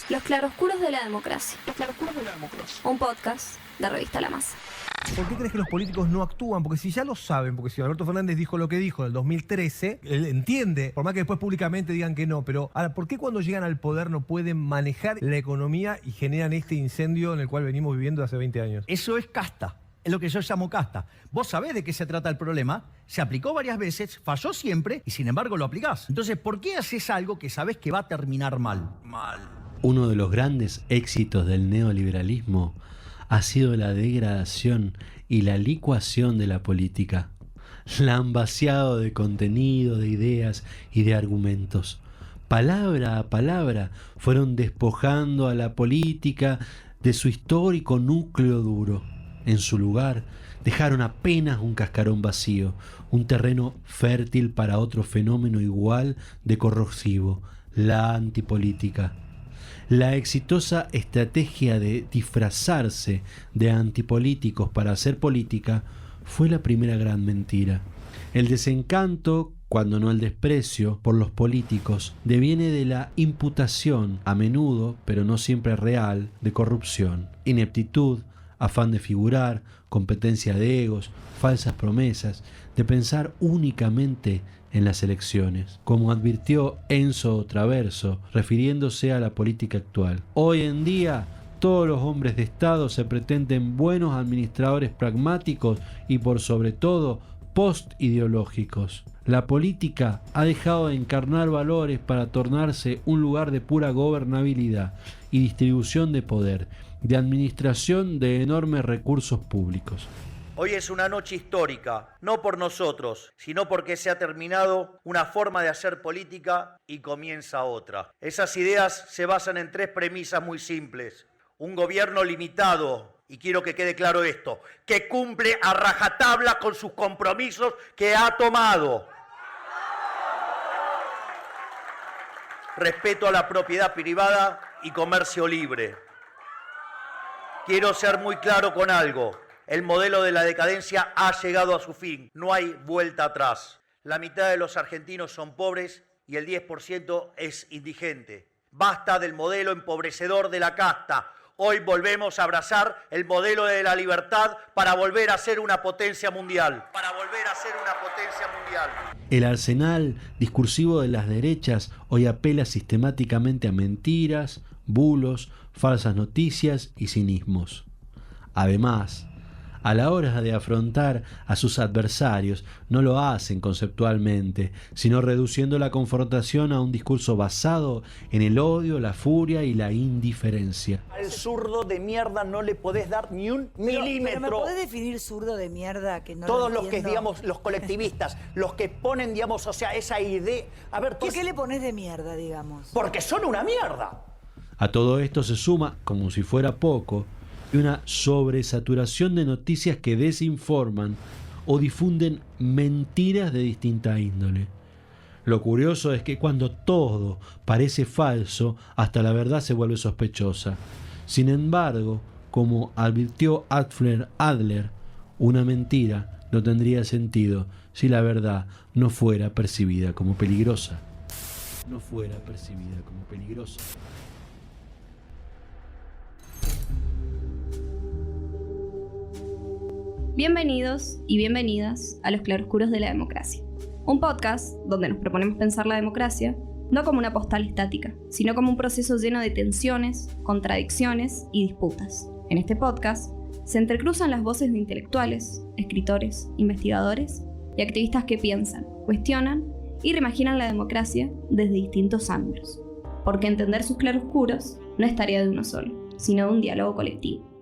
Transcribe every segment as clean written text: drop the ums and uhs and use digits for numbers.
Los claroscuros de la democracia. Un podcast de Revista La Masa. ¿Por qué crees que los políticos no actúan? Porque si ya lo saben, porque si Alberto Fernández dijo lo que dijo en el 2013, él entiende, por más que después públicamente digan que no, pero ahora, ¿por qué cuando llegan al poder no pueden manejar la economía y generan este incendio en el cual venimos viviendo hace 20 años? Eso es casta, es lo que yo llamo casta. Vos sabés de qué se trata el problema, se aplicó varias veces, falló siempre y sin embargo lo aplicás. Entonces, ¿por qué haces algo que sabés que va a terminar mal? Uno de los grandes éxitos del neoliberalismo ha sido la degradación y la licuación de la política. La han vaciado de contenido, de ideas y de argumentos. Palabra a palabra fueron despojando a la política de su histórico núcleo duro. En su lugar, dejaron apenas un cascarón vacío, un terreno fértil para otro fenómeno igual de corrosivo, la antipolítica. La exitosa estrategia de disfrazarse de antipolíticos para hacer política fue la primera gran mentira. El desencanto, cuando no el desprecio, por los políticos deviene de la imputación, a menudo, pero no siempre real, de corrupción, ineptitud, afán de figurar, competencia de egos, falsas promesas, de pensar únicamente en las elecciones, como advirtió Enzo Traverso, refiriéndose a la política actual. Hoy en día, todos los hombres de Estado se pretenden buenos administradores pragmáticos y por sobre todo post-ideológicos. La política ha dejado de encarnar valores para tornarse un lugar de pura gobernabilidad y distribución de poder, de administración de enormes recursos públicos. Hoy es una noche histórica, no por nosotros, sino porque se ha terminado una forma de hacer política y comienza otra. Esas ideas se basan en tres premisas muy simples. Un gobierno limitado, y quiero que quede claro esto, que cumple a rajatabla con sus compromisos que ha tomado. Respeto a la propiedad privada y comercio libre. Quiero ser muy claro con algo. El modelo de la decadencia ha llegado a su fin. No hay vuelta atrás. La mitad de los argentinos son pobres y el 10% es indigente. Basta del modelo empobrecedor de la casta. Hoy volvemos a abrazar el modelo de la libertad para volver a ser una potencia mundial. El arsenal discursivo de las derechas hoy apela sistemáticamente a mentiras, bulos, falsas noticias y cinismos. Además, a la hora de afrontar a sus adversarios, no lo hacen conceptualmente, sino reduciendo la confrontación a un discurso basado en el odio, la furia y la indiferencia. Al zurdo de mierda no le podés dar ni un milímetro. Pero ¿me podés definir zurdo de mierda? Que no Todos lo los que, entiendo. digamos, los colectivistas, los que ponen, digamos, o sea, esa idea... A ver, ¿Por qué le pones de mierda, digamos? Porque son una mierda. A todo esto se suma, como si fuera poco, una sobresaturación de noticias que desinforman o difunden mentiras de distinta índole. Lo curioso es que cuando todo parece falso, hasta la verdad se vuelve sospechosa. Sin embargo, como advirtió Alfred Adler, una mentira no tendría sentido si la verdad no fuera percibida como peligrosa. Bienvenidos y bienvenidas a Los claroscuros de la democracia. Un podcast donde nos proponemos pensar la democracia no como una postal estática, sino como un proceso lleno de tensiones, contradicciones y disputas. En este podcast se entrecruzan las voces de intelectuales, escritores, investigadores y activistas que piensan, cuestionan y reimaginan la democracia desde distintos ángulos. Porque entender sus claroscuros no es tarea de uno solo, sino de un diálogo colectivo.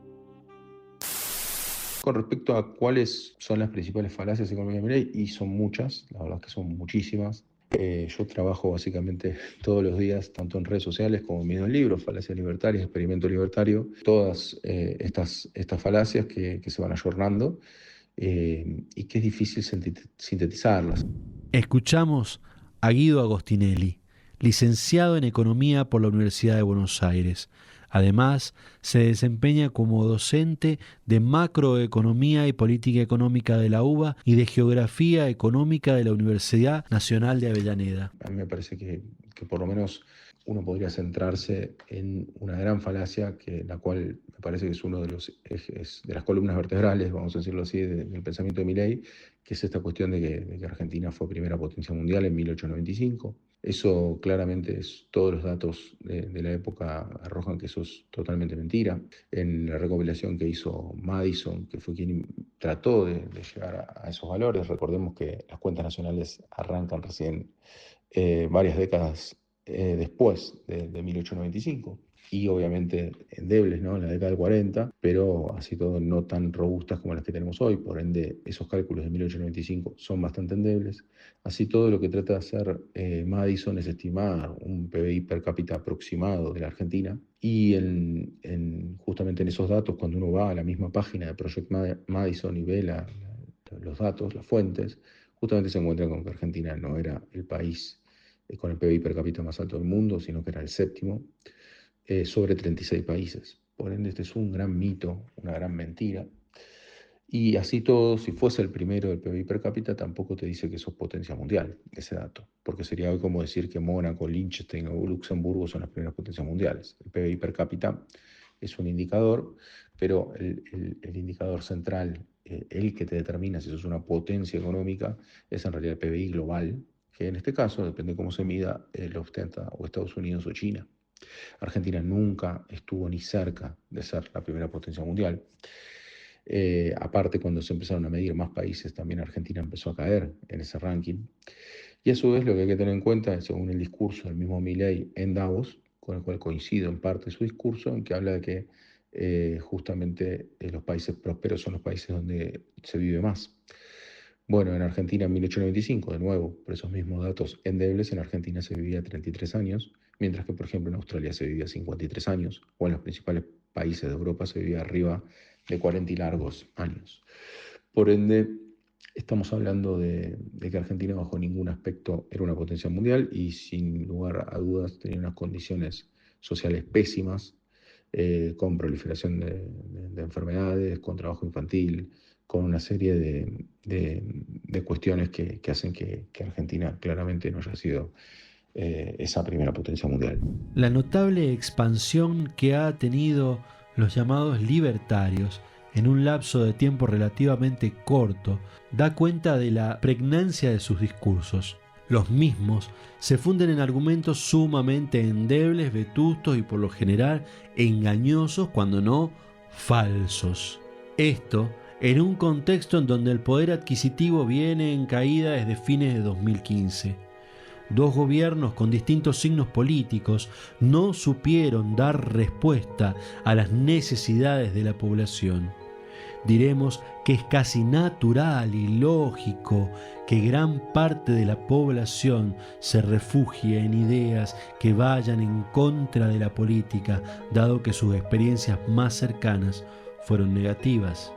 Con respecto a cuáles son las principales falacias económicas de Milei, y son muchas, la verdad es que son muchísimas. Yo trabajo básicamente todos los días, tanto en redes sociales como en mis libros, Falacias Libertarias, Experimento Libertario, todas estas falacias que se van ayornando y que es difícil sintetizarlas. Escuchamos a Guido Agostinelli, licenciado en Economía por la Universidad de Buenos Aires. Además, se desempeña como docente de Macroeconomía y Política Económica de la UBA y de Geografía Económica de la Universidad Nacional de Avellaneda. A mí me parece que por lo menos uno podría centrarse en una gran falacia, la cual me parece que es uno de los ejes, de las columnas vertebrales, vamos a decirlo así, del pensamiento de Milei, que es esta cuestión de que Argentina fue primera potencia mundial en 1895. Eso claramente todos los datos de la época arrojan que eso es totalmente mentira. En la recopilación que hizo Madison, que fue quien trató de llegar a esos valores, recordemos que las cuentas nacionales arrancan recién varias décadas después de 1895, y obviamente endebles, ¿no?, en la década del 40, pero así todo no tan robustas como las que tenemos hoy. Por ende, esos cálculos de 1895 son bastante endebles. Así todo, lo que trata de hacer Madison es estimar un PBI per cápita aproximado de la Argentina, y justamente en esos datos, cuando uno va a la misma página de Project Madison y ve los datos, las fuentes, justamente se encuentra con que Argentina no era el país con el PBI per cápita más alto del mundo, sino que era el séptimo sobre 36 países. Por ende, este es un gran mito, una gran mentira. Y así todo, si fuese el primero del PBI per cápita, tampoco te dice que sos potencia mundial, ese dato, porque sería hoy como decir que Mónaco, Liechtenstein o Luxemburgo son las primeras potencias mundiales. El PBI per cápita es un indicador, pero el indicador central, el que te determina si sos una potencia económica, es en realidad el PBI global, que en este caso, depende de cómo se mida, lo ostenta o Estados Unidos o China. Argentina nunca estuvo ni cerca de ser la primera potencia mundial. Aparte, cuando se empezaron a medir más países, también Argentina empezó a caer en ese ranking. Y a su vez, lo que hay que tener en cuenta, según el discurso del mismo Milei en Davos, con el cual coincido en parte su discurso, en que habla de que justamente los países prósperos son los países donde se vive más. Bueno, en Argentina en 1895, de nuevo, por esos mismos datos endebles, en Argentina se vivía 33 años, mientras que, por ejemplo, en Australia se vivía 53 años, o en los principales países de Europa se vivía arriba de 40 y largos años. Por ende, estamos hablando de que Argentina bajo ningún aspecto era una potencia mundial, y sin lugar a dudas tenía unas condiciones sociales pésimas, con proliferación de enfermedades, con trabajo infantil, con una serie de cuestiones que hacen que Argentina claramente no haya sido esa primera potencia mundial. La notable expansión que ha tenido los llamados libertarios en un lapso de tiempo relativamente corto da cuenta de la pregnancia de sus discursos. Los mismos se funden en argumentos sumamente endebles, vetustos y por lo general engañosos, cuando no falsos. Esto en un contexto en donde el poder adquisitivo viene en caída desde fines de 2015. Dos gobiernos con distintos signos políticos no supieron dar respuesta a las necesidades de la población. Diremos que es casi natural y lógico que gran parte de la población se refugie en ideas que vayan en contra de la política, dado que sus experiencias más cercanas fueron negativas.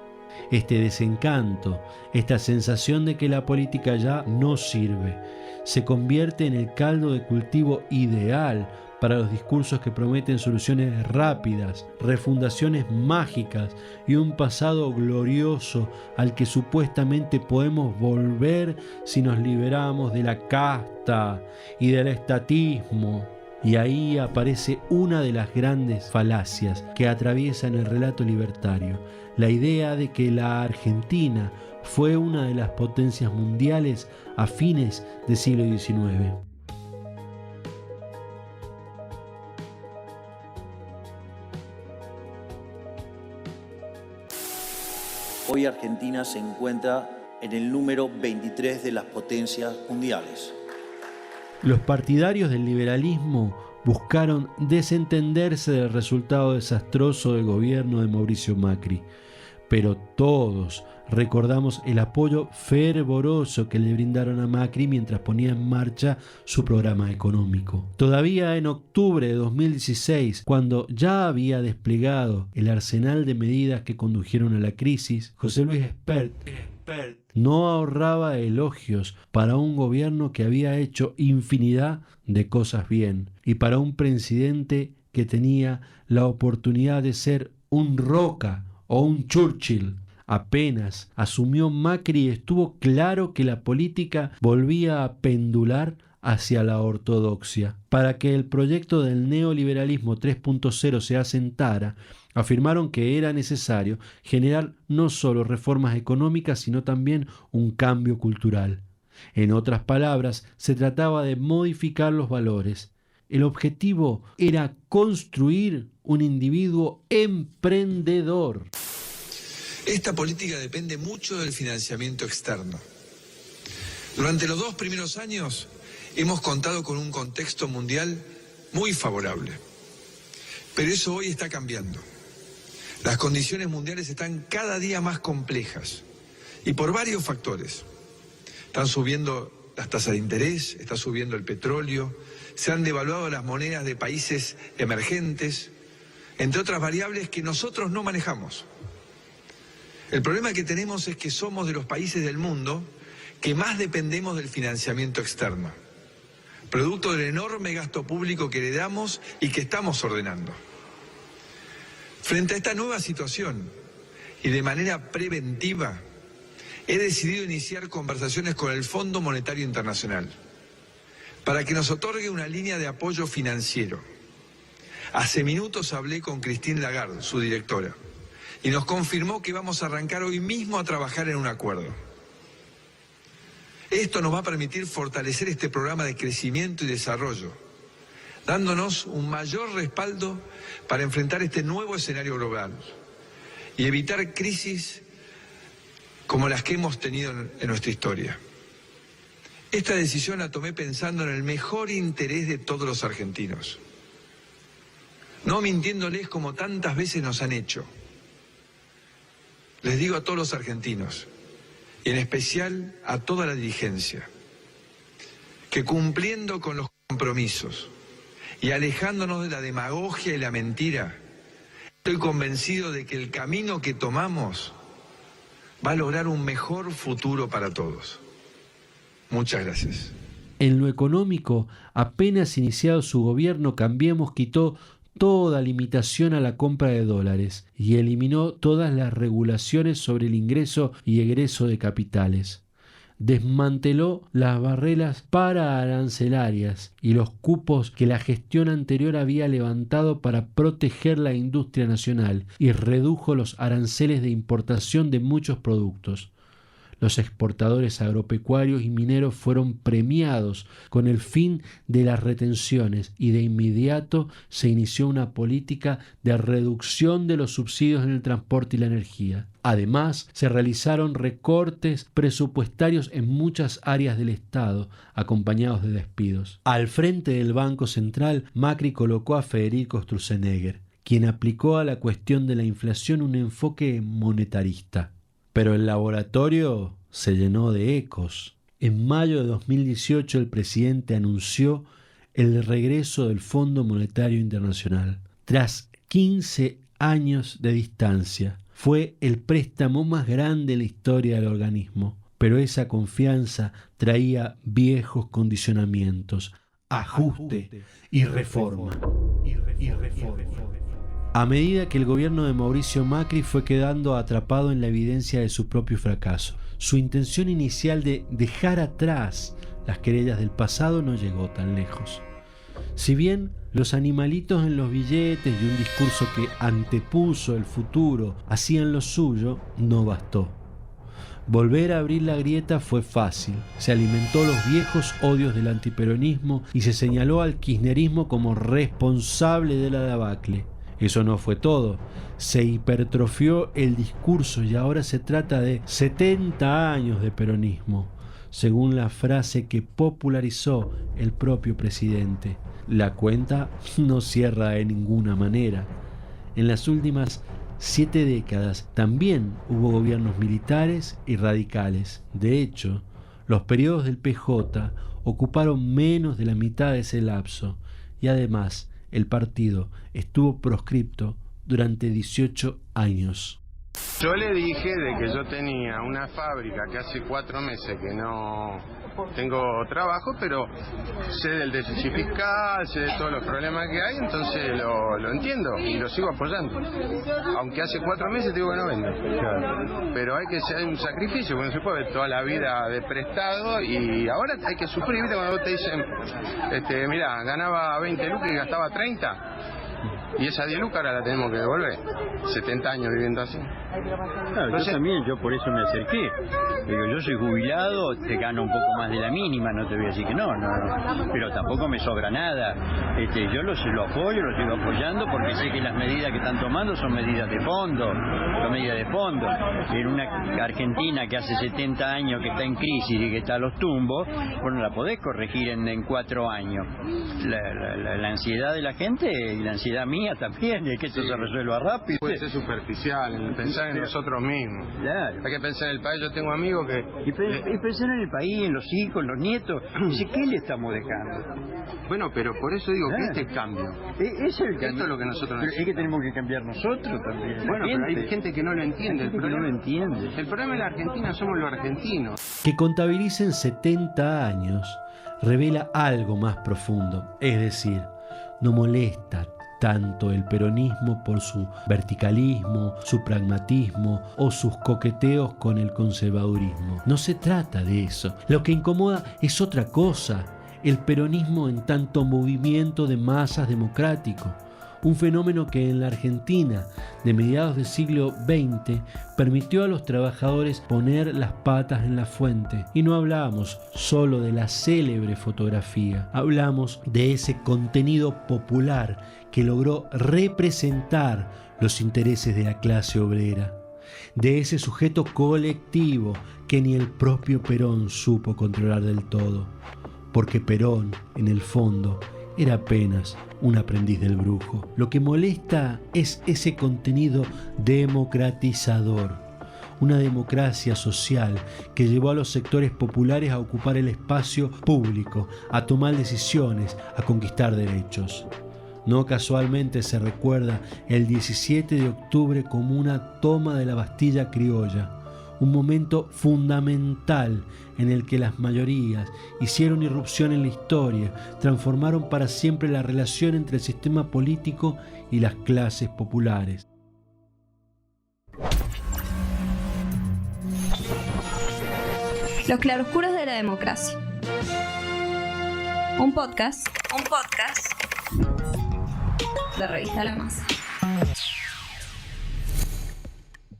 Este desencanto, esta sensación de que la política ya no sirve, se convierte en el caldo de cultivo ideal para los discursos que prometen soluciones rápidas, refundaciones mágicas y un pasado glorioso al que supuestamente podemos volver si nos liberamos de la casta y del estatismo. Y ahí aparece una de las grandes falacias que atraviesan el relato libertario, la idea de que la Argentina fue una de las potencias mundiales a fines del siglo XIX. Hoy Argentina se encuentra en el número 23 de las potencias mundiales. Los partidarios del liberalismo buscaron desentenderse del resultado desastroso del gobierno de Mauricio Macri, pero todos recordamos el apoyo fervoroso que le brindaron a Macri mientras ponía en marcha su programa económico. Todavía en octubre de 2016, cuando ya había desplegado el arsenal de medidas que condujeron a la crisis, José Luis Espert no ahorraba elogios para un gobierno que había hecho infinidad de cosas bien y para un presidente que tenía la oportunidad de ser un Roca o un Churchill. Apenas asumió Macri, estuvo claro que la política volvía a pendular hacia la ortodoxia. Para que el proyecto del neoliberalismo 3.0 se asentara, afirmaron que era necesario generar no solo reformas económicas, sino también un cambio cultural. En otras palabras, se trataba de modificar los valores. El objetivo era construir un individuo emprendedor. Esta política depende mucho del financiamiento externo. Durante los 2 primeros años hemos contado con un contexto mundial muy favorable. Pero eso hoy está cambiando. Las condiciones mundiales están cada día más complejas y por varios factores. Están subiendo las tasas de interés, está subiendo el petróleo, se han devaluado las monedas de países emergentes, entre otras variables que nosotros no manejamos. El problema que tenemos es que somos de los países del mundo que más dependemos del financiamiento externo, producto del enorme gasto público que heredamos y que estamos ordenando. Frente a esta nueva situación y de manera preventiva, he decidido iniciar conversaciones con el Fondo Monetario Internacional para que nos otorgue una línea de apoyo financiero. Hace minutos hablé con Christine Lagarde, su directora, y nos confirmó que vamos a arrancar hoy mismo a trabajar en un acuerdo. Esto nos va a permitir fortalecer este programa de crecimiento y desarrollo, dándonos un mayor respaldo para enfrentar este nuevo escenario global y evitar crisis como las que hemos tenido en nuestra historia. Esta decisión la tomé pensando en el mejor interés de todos los argentinos, no mintiéndoles como tantas veces nos han hecho. Les digo a todos los argentinos, y en especial a toda la dirigencia, que cumpliendo con los compromisos y alejándonos de la demagogia y la mentira, estoy convencido de que el camino que tomamos va a lograr un mejor futuro para todos. Muchas gracias. En lo económico, apenas iniciado su gobierno, Cambiemos quitó toda limitación a la compra de dólares y eliminó todas las regulaciones sobre el ingreso y egreso de capitales. Desmanteló las barreras pararancelarias y los cupos que la gestión anterior había levantado para proteger la industria nacional y redujo los aranceles de importación de muchos productos. Los exportadores agropecuarios y mineros fueron premiados con el fin de las retenciones y de inmediato se inició una política de reducción de los subsidios en el transporte y la energía. Además, se realizaron recortes presupuestarios en muchas áreas del Estado, acompañados de despidos. Al frente del Banco Central, Macri colocó a Federico Sturzenegger, quien aplicó a la cuestión de la inflación un enfoque monetarista. Pero el laboratorio se llenó de ecos. En mayo de 2018 el presidente anunció el regreso del Fondo Monetario Internacional. Tras 15 años de distancia, fue el préstamo más grande en la historia del organismo. Pero esa confianza traía viejos condicionamientos, ajuste y reforma. A medida que el gobierno de Mauricio Macri fue quedando atrapado en la evidencia de su propio fracaso, su intención inicial de dejar atrás las querellas del pasado no llegó tan lejos. Si bien los animalitos en los billetes y un discurso que antepuso el futuro hacían lo suyo, no bastó. Volver a abrir la grieta fue fácil. Se alimentó los viejos odios del antiperonismo y se señaló al kirchnerismo como responsable de la debacle. Eso no fue todo. Se hipertrofió el discurso y ahora se trata de 70 años de peronismo, según la frase que popularizó el propio presidente. La cuenta no cierra de ninguna manera. En las últimas 7 décadas también hubo gobiernos militares y radicales. De hecho, los periodos del PJ ocuparon menos de la mitad de ese lapso y además el partido estuvo proscripto durante 18 años. Yo le dije de que yo tenía una fábrica que hace 4 meses que no tengo trabajo, pero sé del déficit fiscal, sé de todos los problemas que hay, entonces lo entiendo y lo sigo apoyando. Aunque hace 4 meses digo que no vendo. Claro. Pero hay que hacer un sacrificio, porque no se puede ver toda la vida de prestado y ahora hay que sufrir, ¿viste? Cuando vos te dicen, mirá, ganaba 20 lucas y gastaba 30. Y esa 10 lucas ahora la tenemos que devolver. 70 años viviendo así. Claro, entonces, yo por eso me acerqué. Digo, yo soy jubilado, te gano un poco más de la mínima, no te voy a decir que no, pero tampoco me sobra nada. Yo lo apoyo, lo sigo apoyando porque sé que las medidas que están tomando son medidas de fondo, En una Argentina que hace 70 años que está en crisis y que está a los tumbos, bueno, la podés corregir en 4 años. La ansiedad de la gente y la ansiedad mía también, de que esto se resuelva rápido. Puede ser superficial, pensar en nosotros mismos. Claro. Hay que pensar en el país. Yo tengo amigos que... Y pensar en el país, en los hijos, en los nietos. Dice, ¿qué le estamos dejando? Bueno, pero por eso digo que este es el cambio. Es el cambio. Esto es lo que nosotros necesitamos. Es que tenemos que cambiar nosotros también. Bueno, pero hay gente que no lo entiende. El problema en la Argentina somos los argentinos. Que contabilicen 70 años revela algo más profundo, es decir, no molesta tanto el peronismo por su verticalismo, su pragmatismo o sus coqueteos con el conservadurismo. No se trata de eso. Lo que incomoda es otra cosa, el peronismo en tanto movimiento de masas democrático. Un fenómeno que en la Argentina de mediados del siglo XX permitió a los trabajadores poner las patas en la fuente. Y no hablamos solo de la célebre fotografía, hablamos de ese contenido popular que logró representar los intereses de la clase obrera, de ese sujeto colectivo que ni el propio Perón supo controlar del todo, porque Perón, en el fondo, era apenas un aprendiz del brujo. Lo que molesta es ese contenido democratizador, una democracia social que llevó a los sectores populares a ocupar el espacio público, a tomar decisiones, a conquistar derechos. No casualmente se recuerda el 17 de octubre como una toma de la Bastilla criolla, un momento fundamental en el que las mayorías hicieron irrupción en la historia, transformaron para siempre la relación entre el sistema político y las clases populares. Los claroscuros de la democracia. Un podcast de Revista La Masa.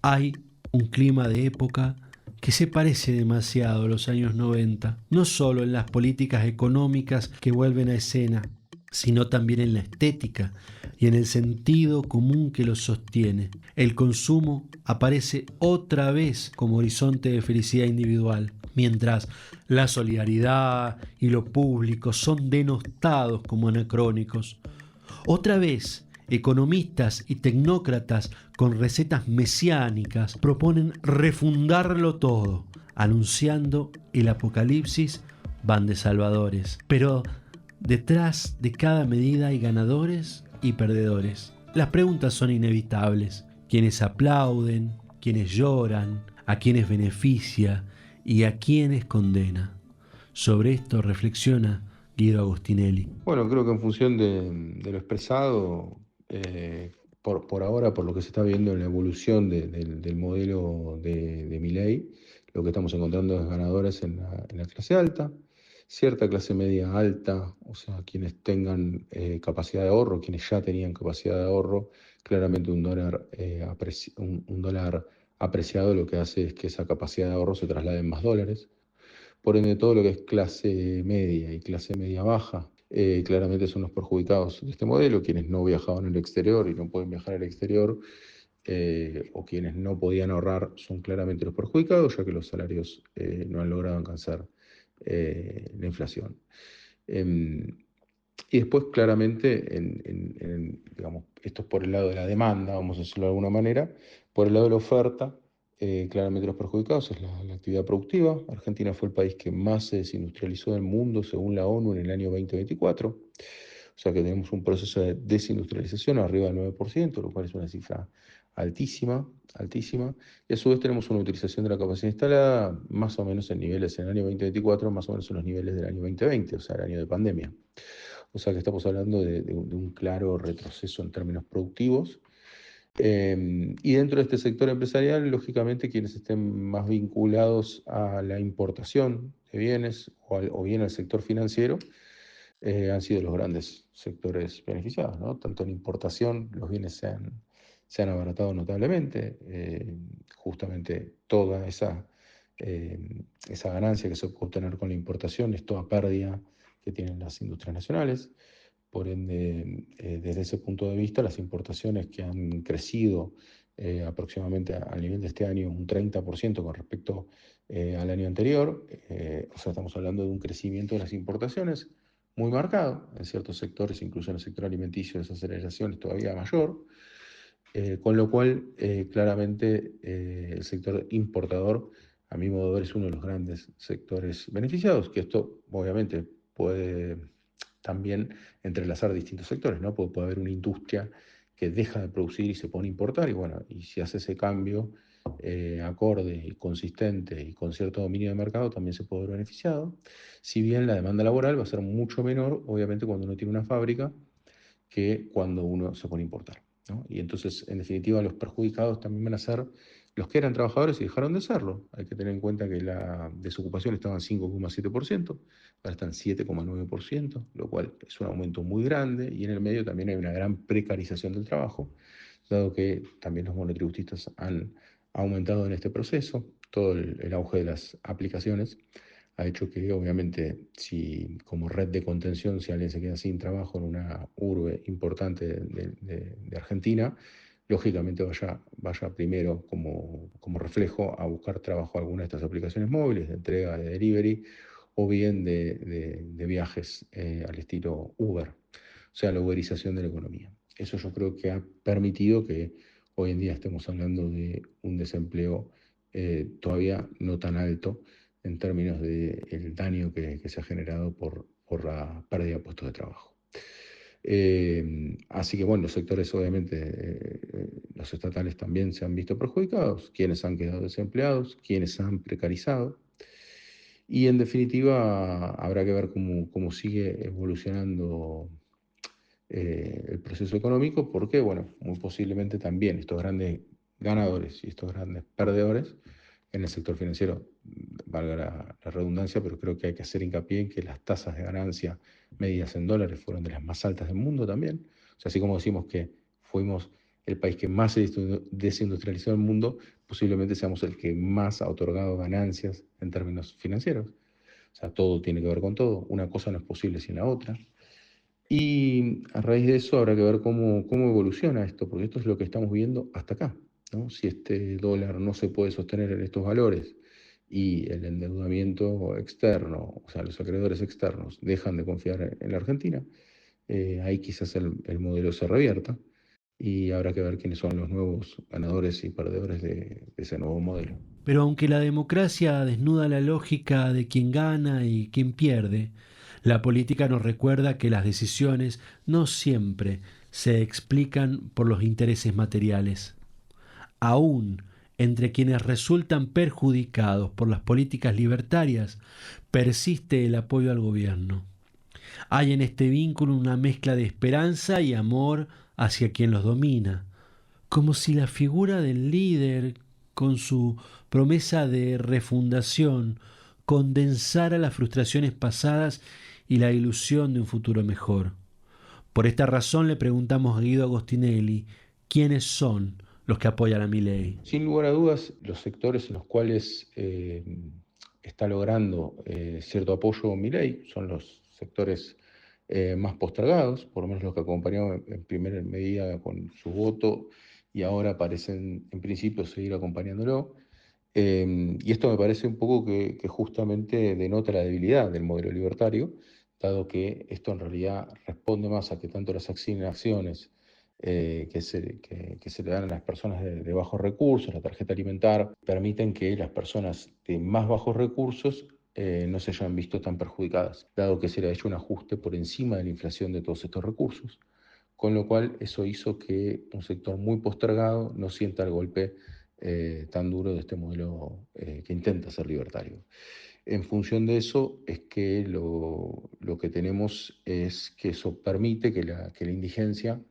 Hay un clima de época que se parece demasiado a los años 90, no solo en las políticas económicas que vuelven a escena, sino también en la estética y en el sentido común que los sostiene. El consumo aparece otra vez como horizonte de felicidad individual, mientras la solidaridad y lo público son denostados como anacrónicos. Otra vez, economistas y tecnócratas con recetas mesiánicas proponen refundarlo todo, anunciando el apocalipsis van de salvadores. Pero detrás de cada medida hay ganadores y perdedores. Las preguntas son inevitables. ¿Quiénes aplauden? ¿Quiénes lloran? ¿A quiénes beneficia? ¿Y a quiénes condena? Sobre esto reflexiona Guido Agostinelli. Bueno, creo que en función de lo expresado, por ahora, por lo que se está viendo en la evolución del modelo de Milei, lo que estamos encontrando es ganadores en la clase alta, cierta clase media alta, o sea, quienes tengan capacidad de ahorro, quienes ya tenían capacidad de ahorro, claramente un dólar apreciado lo que hace es que esa capacidad de ahorro se traslade en más dólares. Por ende, todo lo que es clase media y clase media baja, claramente son los perjudicados de este modelo, quienes no viajaban al exterior y no pueden viajar al exterior, o quienes no podían ahorrar son claramente los perjudicados, ya que los salarios no han logrado alcanzar la inflación. Y después, claramente, digamos, esto es por el lado de la demanda, vamos a decirlo de alguna manera, por el lado de la oferta, claramente los perjudicados es la actividad productiva. Argentina fue el país que más se desindustrializó del mundo, según la ONU, en el año 2024. O sea que tenemos un proceso de desindustrialización arriba del 9%, lo cual es una cifra altísima, altísima. Y a su vez tenemos una utilización de la capacidad instalada más o menos en niveles en el año 2024, más o menos en los niveles del año 2020, o sea, el año de pandemia. O sea que estamos hablando de un claro retroceso en términos productivos. Y dentro de este sector empresarial, lógicamente, quienes estén más vinculados a la importación de bienes o bien al sector financiero, han sido los grandes sectores beneficiados, ¿no? Tanto en importación, los bienes se han abaratado notablemente, justamente toda esa ganancia que se puede obtener con la importación es toda pérdida que tienen las industrias nacionales. Por ende, desde ese punto de vista, las importaciones que han crecido aproximadamente al nivel de este año un 30% con respecto al año anterior, o sea, estamos hablando de un crecimiento de las importaciones muy marcado, en ciertos sectores, incluso en el sector alimenticio, esa aceleración es todavía mayor, con lo cual, claramente, el sector importador, a mi modo de ver, es uno de los grandes sectores beneficiados, que esto obviamente puede también entrelazar distintos sectores, ¿no? Puede haber una industria que deja de producir y se pone a importar, y bueno, y si hace ese cambio acorde y consistente y con cierto dominio de mercado, también se puede ver beneficiado. Si bien la demanda laboral va a ser mucho menor, obviamente, cuando uno tiene una fábrica que cuando uno se pone a importar, ¿no? Y entonces, en definitiva, los perjudicados también van a ser los que eran trabajadores y dejaron de serlo. Hay que tener en cuenta que la desocupación estaba en 5,7%, ahora está en 7,9%, lo cual es un aumento muy grande, y en el medio también hay una gran precarización del trabajo, dado que también los monotributistas han aumentado en este proceso. Todo el auge de las aplicaciones ha hecho que, obviamente, si como red de contención, si alguien se queda sin trabajo en una urbe importante de Argentina, lógicamente vaya primero como reflejo a buscar trabajo a alguna de estas aplicaciones móviles de entrega, de delivery, o bien de viajes al estilo Uber, o sea, la uberización de la economía. Eso yo creo que ha permitido que hoy en día estemos hablando de un desempleo todavía no tan alto en términos del daño que se ha generado por la pérdida de puestos de trabajo. Así que bueno, los sectores, obviamente, los estatales también se han visto perjudicados, quienes han quedado desempleados, quienes han precarizado, y en definitiva habrá que ver cómo sigue evolucionando el proceso económico, porque bueno, muy posiblemente también estos grandes ganadores y estos grandes perdedores en el sector financiero, valga la redundancia, pero creo que hay que hacer hincapié en que las tasas de ganancia medidas en dólares fueron de las más altas del mundo también. O sea, así como decimos que fuimos el país que más se desindustrializó del mundo, posiblemente seamos el que más ha otorgado ganancias en términos financieros. O sea, todo tiene que ver con todo. Una cosa no es posible sin la otra. Y a raíz de eso habrá que ver cómo evoluciona esto, porque esto es lo que estamos viendo hasta acá, ¿no? Si este dólar no se puede sostener en estos valores y el endeudamiento externo, o sea, los acreedores externos dejan de confiar en la Argentina, ahí quizás el modelo se revierta, y habrá que ver quiénes son los nuevos ganadores y perdedores de ese nuevo modelo. Pero aunque la democracia desnuda la lógica de quién gana y quién pierde, la política nos recuerda que las decisiones no siempre se explican por los intereses materiales. Aún entre quienes resultan perjudicados por las políticas libertarias, persiste el apoyo al gobierno. Hay en este vínculo una mezcla de esperanza y amor hacia quien los domina, como si la figura del líder, con su promesa de refundación, condensara las frustraciones pasadas y la ilusión de un futuro mejor. Por esta razón le preguntamos a Guido Agostinelli quiénes son los que apoyan a Milei. Sin lugar a dudas, los sectores en los cuales está logrando cierto apoyo Milei son los sectores más postergados, por lo menos los que acompañaron en primera medida con su voto y ahora parecen en principio seguir acompañándolo. Y esto me parece un poco que justamente denota la debilidad del modelo libertario, dado que esto en realidad responde más a que tanto las acciones que se le dan a las personas de bajos recursos, la tarjeta alimentar, permiten que las personas de más bajos recursos no se hayan visto tan perjudicadas, dado que se le ha hecho un ajuste por encima de la inflación de todos estos recursos, con lo cual eso hizo que un sector muy postergado no sienta el golpe tan duro de este modelo que intenta ser libertario. En función de eso es que lo que tenemos es que eso permite que la indigencia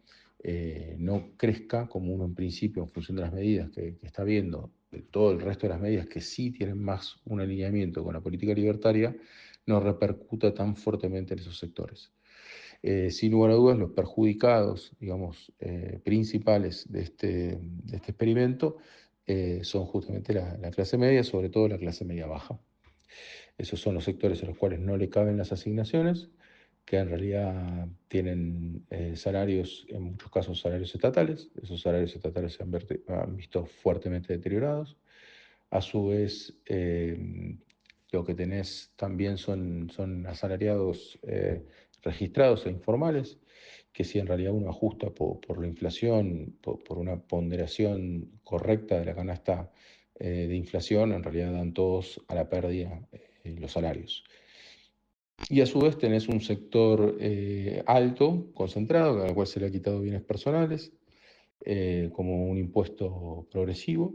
no crezca como uno en principio, en función de las medidas que está viendo, de todo el resto de las medidas que sí tienen más un alineamiento con la política libertaria, no repercuta tan fuertemente en esos sectores. Sin lugar a dudas, los perjudicados, digamos, principales de este experimento son justamente la clase media, sobre todo la clase media baja. Esos son los sectores a los cuales no le caben las asignaciones, que en realidad tienen salarios, en muchos casos salarios estatales. Esos salarios estatales se han visto fuertemente deteriorados. A su vez, lo que tenés también son asalariados registrados e informales, que si en realidad uno ajusta por la inflación, por una ponderación correcta de la canasta de inflación, en realidad dan todos a la pérdida los salarios. Y a su vez tenés un sector alto, concentrado, al cual se le ha quitado bienes personales, como un impuesto progresivo,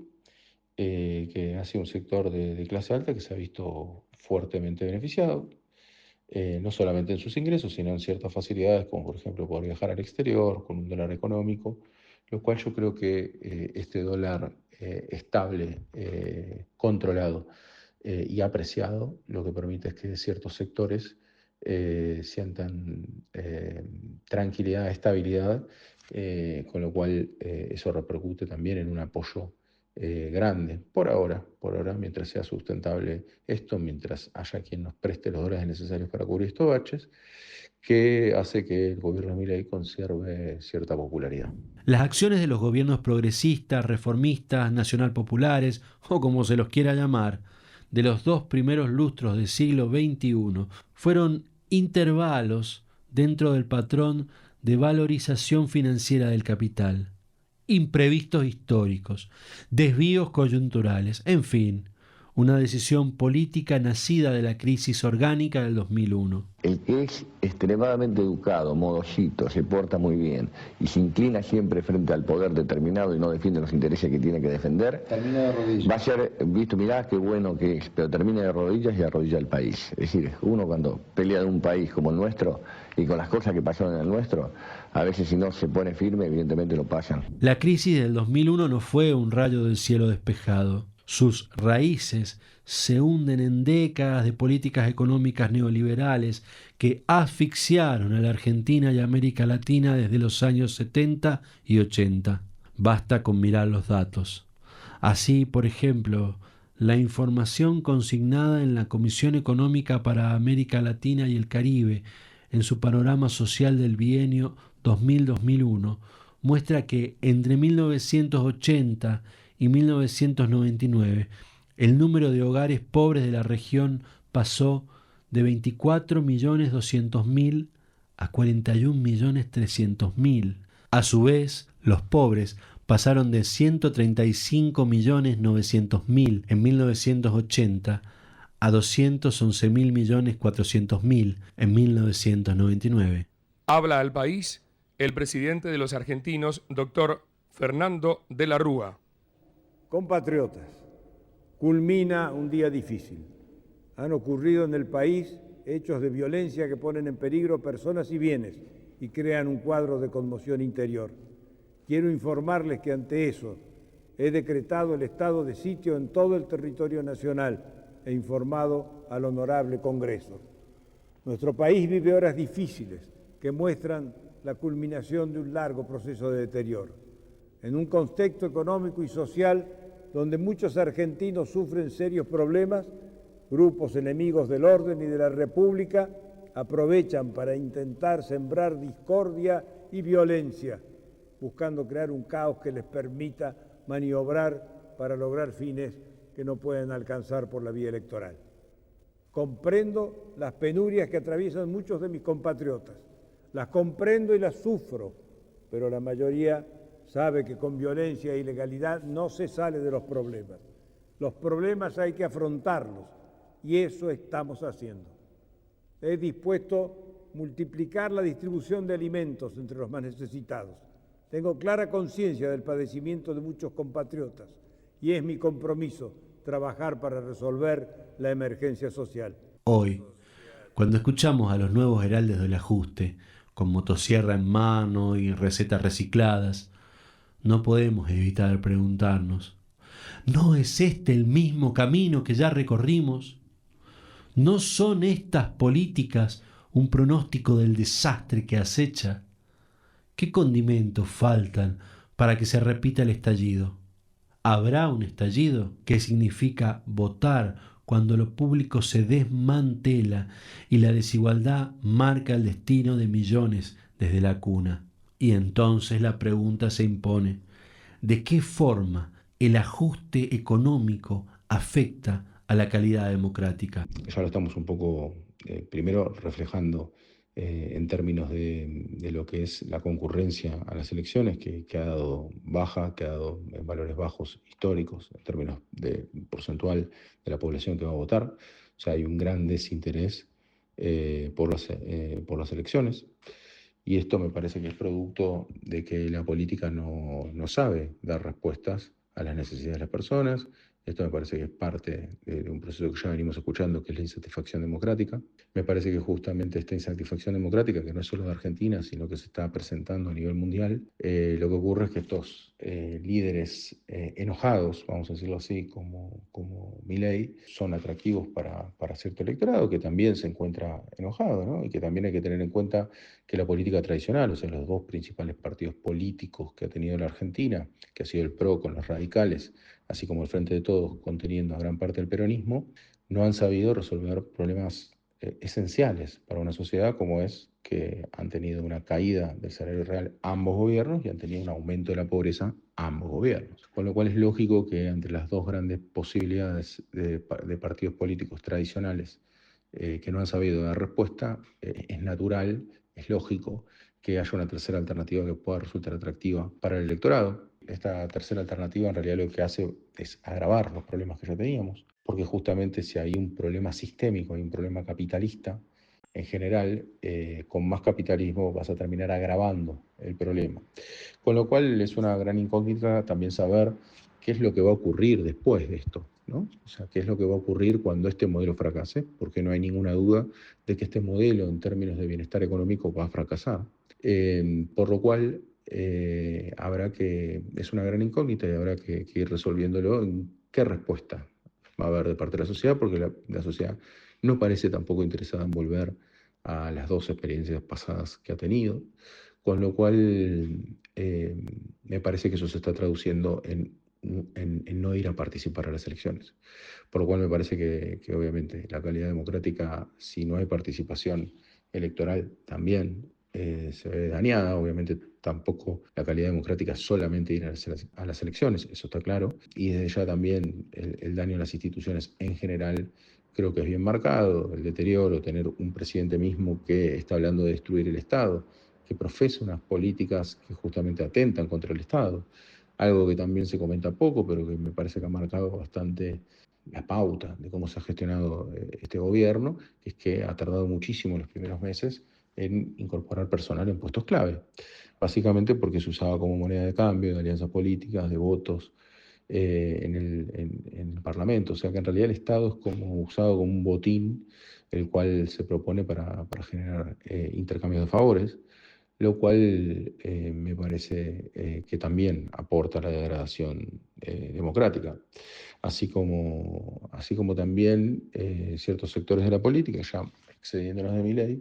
que hace un sector de clase alta que se ha visto fuertemente beneficiado, no solamente en sus ingresos, sino en ciertas facilidades, como por ejemplo poder viajar al exterior con un dólar económico, lo cual yo creo que este dólar estable, controlado y apreciado, lo que permite es que ciertos sectores sientan tranquilidad, estabilidad, con lo cual eso repercute también en un apoyo grande, por ahora, mientras sea sustentable esto, mientras haya quien nos preste los dólares necesarios para cubrir estos baches, que hace que el gobierno de Milei conserve cierta popularidad. Las acciones de los gobiernos progresistas, reformistas, nacional-populares, o como se los quiera llamar, de los 2 primeros lustros del siglo XXI, fueron intervalos dentro del patrón de valorización financiera del capital, imprevistos históricos, desvíos coyunturales, en fin, una decisión política nacida de la crisis orgánica del 2001. El que es extremadamente educado, modosito, se porta muy bien y se inclina siempre frente al poder determinado y no defiende los intereses que tiene que defender, termina de rodillas. Va a ser visto, mirá qué bueno que es, pero termina de rodillas y arrodilla al país. Es decir, uno cuando pelea de un país como el nuestro y con las cosas que pasaron en el nuestro, a veces si no se pone firme, evidentemente lo pasan. La crisis del 2001 no fue un rayo del cielo despejado. Sus raíces se hunden en décadas de políticas económicas neoliberales que asfixiaron a la Argentina y América Latina desde los años 70 y 80. Basta con mirar los datos. Así, por ejemplo, la información consignada en la Comisión Económica para América Latina y el Caribe en su panorama social del bienio 2000-2001 muestra que entre 1980 y 1999, el número de hogares pobres de la región pasó de 24.200.000 a 41.300.000. A su vez, los pobres pasaron de 135.900.000 en 1980 a 211.400.000 en 1999. Habla al país el presidente de los argentinos, doctor Fernando de la Rúa. Compatriotas, culmina un día difícil. Han ocurrido en el país hechos de violencia que ponen en peligro personas y bienes y crean un cuadro de conmoción interior. Quiero informarles que ante eso he decretado el estado de sitio en todo el territorio nacional e informado al Honorable Congreso. Nuestro país vive horas difíciles que muestran la culminación de un largo proceso de deterioro. En un contexto económico y social donde muchos argentinos sufren serios problemas, grupos enemigos del orden y de la República aprovechan para intentar sembrar discordia y violencia, buscando crear un caos que les permita maniobrar para lograr fines que no pueden alcanzar por la vía electoral. Comprendo las penurias que atraviesan muchos de mis compatriotas, las comprendo y las sufro, pero la mayoría sabe que con violencia e ilegalidad no se sale de los problemas. Los problemas hay que afrontarlos y eso estamos haciendo. He dispuesto multiplicar la distribución de alimentos entre los más necesitados. Tengo clara conciencia del padecimiento de muchos compatriotas y es mi compromiso trabajar para resolver la emergencia social. Hoy, cuando escuchamos a los nuevos heraldes del ajuste, con motosierra en mano y recetas recicladas, no podemos evitar preguntarnos, ¿no es este el mismo camino que ya recorrimos? ¿No son estas políticas un pronóstico del desastre que acecha? ¿Qué condimentos faltan para que se repita el estallido? ¿Habrá un estallido? ¿Qué significa votar cuando lo público se desmantela y la desigualdad marca el destino de millones desde la cuna? Y entonces la pregunta se impone, ¿de qué forma el ajuste económico afecta a la calidad democrática? Ya lo estamos un poco, primero reflejando en términos de lo que es la concurrencia a las elecciones, que ha dado baja, que ha dado valores bajos históricos en términos de porcentual de la población que va a votar. O sea, hay un gran desinterés por las elecciones. Y esto me parece que es producto de que la política no sabe dar respuestas a las necesidades de las personas. Esto me parece que es parte de un proceso que ya venimos escuchando, que es la insatisfacción democrática. Me parece que justamente esta insatisfacción democrática, que no es solo de Argentina, sino que se está presentando a nivel mundial, lo que ocurre es que estos líderes enojados, vamos a decirlo así, como Milei, son atractivos para cierto electorado que también se encuentra enojado, ¿no? Y que también hay que tener en cuenta que la política tradicional, o sea, los dos principales partidos políticos que ha tenido la Argentina, que ha sido el PRO con los radicales, así como el Frente de Todos conteniendo a gran parte del peronismo, no han sabido resolver problemas esenciales para una sociedad, como es que han tenido una caída del salario real ambos gobiernos y han tenido un aumento de la pobreza ambos gobiernos. Con lo cual es lógico que entre las dos grandes posibilidades de partidos políticos tradicionales que no han sabido dar respuesta, es natural, es lógico que haya una tercera alternativa que pueda resultar atractiva para el electorado. Esta tercera alternativa en realidad lo que hace es agravar los problemas que ya teníamos, porque justamente si hay un problema sistémico, hay un problema capitalista, en general, con más capitalismo vas a terminar agravando el problema. Con lo cual es una gran incógnita también saber qué es lo que va a ocurrir después de esto, ¿no? O sea, qué es lo que va a ocurrir cuando este modelo fracase, porque no hay ninguna duda de que este modelo en términos de bienestar económico va a fracasar. Por lo cual es una gran incógnita y habrá que ir resolviéndolo en qué respuesta va a haber de parte de la sociedad, porque la sociedad no parece tampoco interesada en volver a las dos experiencias pasadas que ha tenido, con lo cual me parece que eso se está traduciendo en no ir a participar a las elecciones. Por lo cual me parece que obviamente la calidad democrática, si no hay participación electoral, también se ve dañada. Obviamente tampoco la calidad democrática es solamente ir a las elecciones, eso está claro, y desde ya también el daño a las instituciones en general creo que es bien marcado, el deterioro, tener un presidente mismo que está hablando de destruir el Estado, que profesa unas políticas que justamente atentan contra el Estado, algo que también se comenta poco, pero que me parece que ha marcado bastante la pauta de cómo se ha gestionado este gobierno, que es que ha tardado muchísimo en los primeros meses en incorporar personal en puestos clave, básicamente porque se usaba como moneda de cambio, de alianzas políticas, de votos en el Parlamento. O sea que en realidad el Estado es como usado como un botín, el cual se propone para generar intercambios de favores, lo cual me parece que también aporta a la degradación democrática. Así como también ciertos sectores de la política, ya excediéndonos de Milei,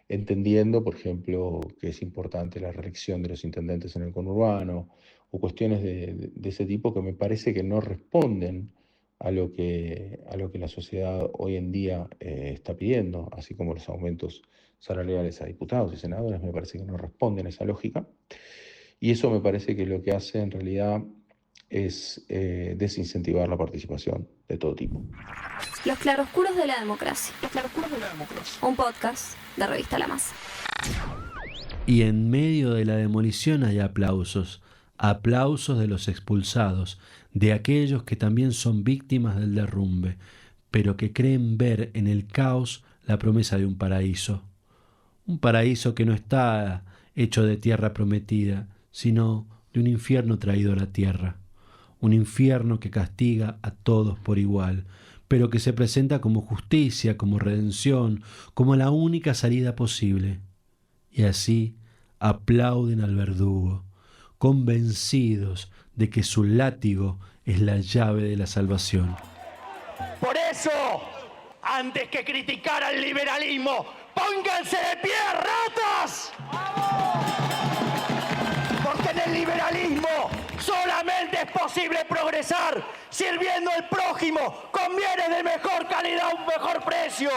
entendiendo, por ejemplo, que es importante la reelección de los intendentes en el conurbano, o cuestiones de ese tipo que me parece que no responden a lo que la sociedad hoy en día está pidiendo, así como los aumentos salariales a diputados y senadores, me parece que no responden a esa lógica. Y eso me parece que lo que hace en realidad es desincentivar la participación de todo tipo. Los claroscuros de la democracia. Un podcast de Revista La Masa. Y en medio de la demolición hay aplausos. Aplausos de los expulsados, de aquellos que también son víctimas del derrumbe. pero que creen ver en el caos la promesa de un paraíso. Un paraíso que no está hecho de tierra prometida, sino de un infierno traído a la tierra. Un infierno que castiga a todos por igual, pero que se presenta como justicia, como redención, como la única salida posible. Y así aplauden al verdugo, convencidos de que su látigo es la llave de la salvación. Por eso, antes que criticar al liberalismo, ¡pónganse de pie, ratas! Porque en el liberalismo solamente es posible progresar sirviendo al prójimo con bienes de mejor calidad a un mejor precio.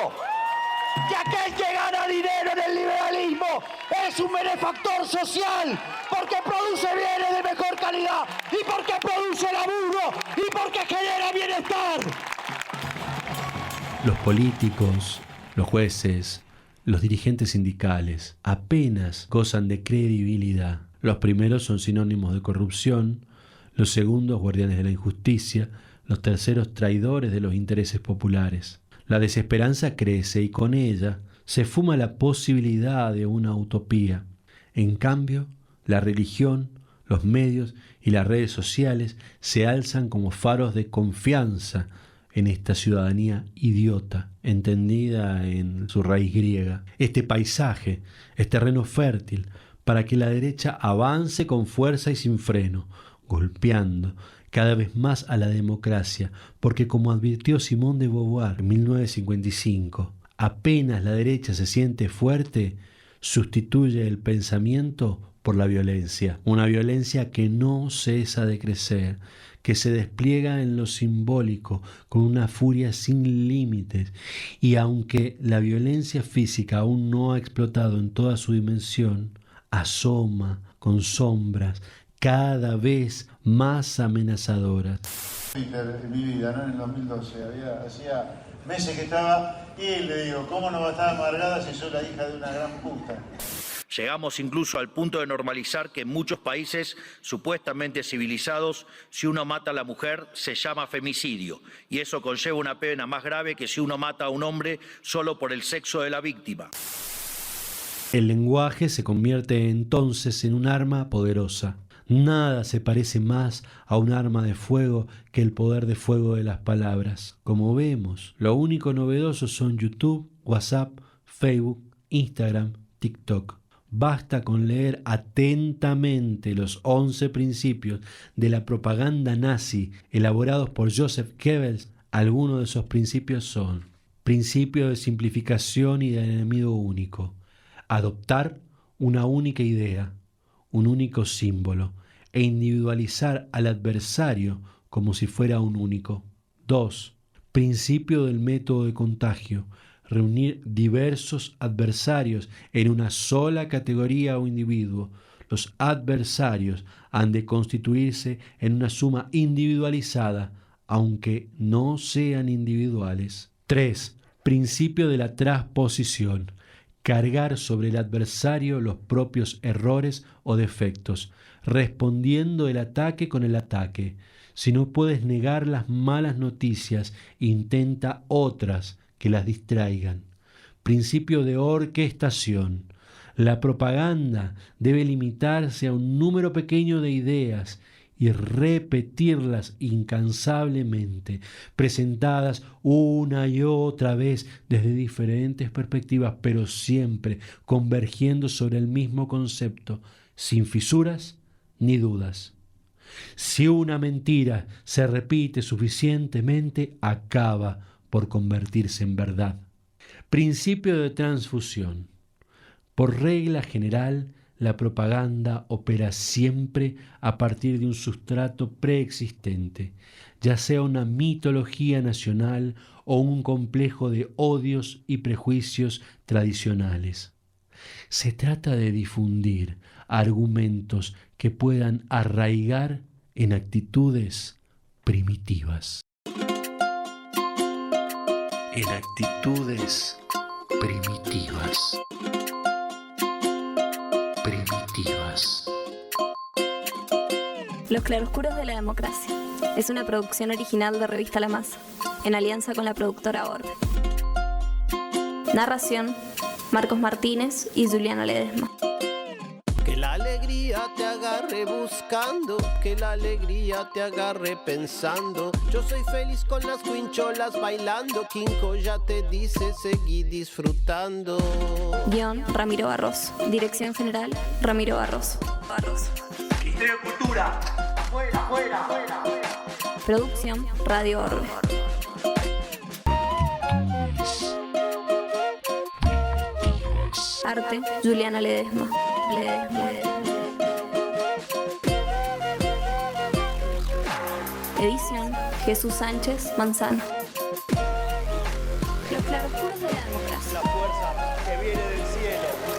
Que aquel que gana dinero en el liberalismo es un benefactor social porque produce bienes de mejor calidad y porque produce laburo y porque genera bienestar. Los políticos, los jueces, los dirigentes sindicales apenas gozan de credibilidad. Los primeros son sinónimos de corrupción, los segundos guardianes de la injusticia, los terceros traidores de los intereses populares. La desesperanza crece y con ella se fuma la posibilidad de una utopía. En cambio, la religión, los medios y las redes sociales se alzan como faros de confianza en esta ciudadanía idiota, entendida en su raíz griega. Este paisaje es terreno fértil para que la derecha avance con fuerza y sin freno, golpeando cada vez más a la democracia, porque como advirtió Simone de Beauvoir en 1955, apenas la derecha se siente fuerte, sustituye el pensamiento por la violencia, una violencia que no cesa de crecer, que se despliega en lo simbólico con una furia sin límites, y aunque la violencia física aún no ha explotado en toda su dimensión, asoma con sombras cada vez más amenazadoras. En mi vida, ¿no? En el 2012, hacía meses que estaba y le digo, ¿cómo no va a estar amargada si soy la hija de una gran puta? Llegamos incluso al punto de normalizar que en muchos países supuestamente civilizados, si uno mata a la mujer, se llama femicidio, y eso conlleva una pena más grave que si uno mata a un hombre solo por el sexo de la víctima. El lenguaje se convierte entonces en un arma poderosa. Nada se parece más a un arma de fuego que el poder de fuego de las palabras. Como vemos, lo único novedoso son YouTube, WhatsApp, Facebook, Instagram, TikTok. Basta con leer atentamente los 11 principios de la propaganda nazi elaborados por Joseph Goebbels. Algunos de esos principios son: principio de simplificación y de enemigo único, adoptar una única idea, un único símbolo, e individualizar al adversario como si fuera un único. 2. Principio del método de contagio, reunir diversos adversarios en una sola categoría o individuo. Los adversarios han de constituirse en una suma individualizada, aunque no sean individuales. 3. Principio de la transposición, cargar sobre el adversario los propios errores o defectos, respondiendo el ataque con el ataque. Si no puedes negar las malas noticias, intenta otras que las distraigan. Principio de orquestación. La propaganda debe limitarse a un número pequeño de ideas y repetirlas incansablemente, presentadas una y otra vez desde diferentes perspectivas, pero siempre convergiendo sobre el mismo concepto, sin fisuras ni dudas. Si una mentira se repite suficientemente, acaba por convertirse en verdad. Principio de transfusión. Por regla general, la propaganda opera siempre a partir de un sustrato preexistente, ya sea una mitología nacional o un complejo de odios y prejuicios tradicionales. Se trata de difundir argumentos que puedan arraigar en actitudes primitivas. En actitudes primitivas. Los claroscuros de la democracia es una producción original de Revista La Masa. en alianza con la productora Orbe. Narración, Marcos Martínez y Juliana Ledesma. Que la alegría te agarre buscando, que la alegría te agarre pensando. Yo soy feliz con las cuincholas bailando, Quinco ya te dice seguí disfrutando. Guión, Ramiro Barroso. Dirección general, Ramiro Barroso. Ministerio de Cultura, afuera, afuera, afuera. Producción, Radio Orbe. Arte, Juliana Ledesma. Edición, Jesús Sánchez Manzano. Los claroscuros de la democracia. La fuerza que viene del cielo.